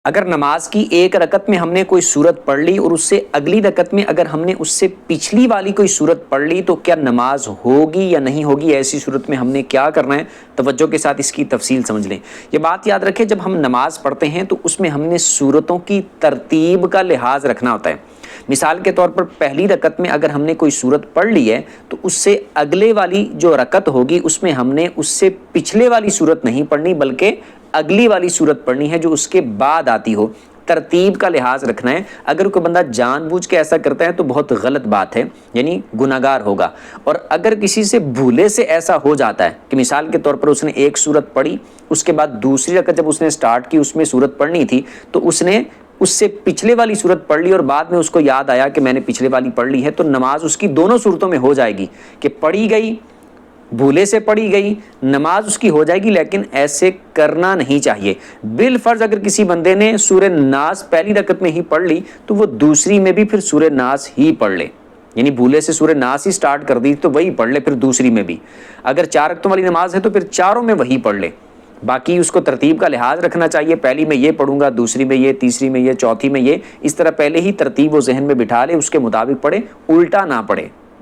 اگر نماز کی ایک رکعت میں ہم نے کوئی سورت پڑھ لی اور اس سے اگلی رکعت میں اگر ہم نے اس سے پچھلی والی کوئی سورت پڑھ لی تو کیا نماز ہوگی یا نہیں ہوگی؟ ایسی صورت میں ہم نے کیا کرنا ہے؟ توجہ کے ساتھ اس کی تفصیل سمجھ لیں۔ یہ بات یاد رکھیں، جب ہم نماز پڑھتے ہیں تو اس میں ہم نے سورتوں کی ترتیب کا لحاظ رکھنا ہوتا ہے۔ مثال کے طور پر پہلی رکعت میں اگر ہم نے کوئی سورت پڑھ لی ہے تو اس سے اگلے والی جو رکعت ہوگی اس میں ہم نے اس سے پچھلے والی سورت نہیں پڑھنی بلکہ اگلی والی سورت پڑھنی ہے جو اس کے بعد آتی ہو۔ ترتیب کا لحاظ رکھنا ہے۔ اگر کوئی بندہ جان بوجھ کے ایسا کرتا ہے تو بہت غلط بات ہے، یعنی گناہگار ہوگا۔ اور اگر کسی سے بھولے سے ایسا ہو جاتا ہے کہ مثال کے طور پر اس نے ایک سورت پڑھی، اس کے بعد دوسری رکعت جب اس نے سٹارٹ کی اس میں سورت پڑھنی تھی تو اس نے اس سے پچھلے والی سورت پڑھ لی اور بعد میں اس کو یاد آیا کہ میں نے پچھلے والی پڑھ لی ہے، تو نماز اس کی دونوں صورتوں میں ہو جائے گی کہ پڑھی گئی، بھولے سے پڑھی گئی، نماز اس کی ہو جائے گی، لیکن ایسے کرنا نہیں چاہیے۔ بالفرض اگر کسی بندے نے سورہ ناس پہلی رکعت میں ہی پڑھ لی تو وہ دوسری میں بھی پھر سورہ ناس ہی پڑھ لے، یعنی بھولے سے سورہ ناس ہی سٹارٹ کر دی تو وہی پڑھ لے پھر دوسری میں بھی۔ اگر 4 رکعتوں والی نماز ہے تو پھر چاروں میں وہی پڑھ لے۔ باقی اس کو ترتیب کا لحاظ رکھنا چاہیے، پہلی میں یہ پڑھوں گا، دوسری میں یہ، تیسری میں یہ، چوتھی میں یہ، اس طرح پہلے ہی ترتیب وہ ذہن میں بٹھا لے، اس کے مطابق پڑھے، الٹا نہ پڑھے۔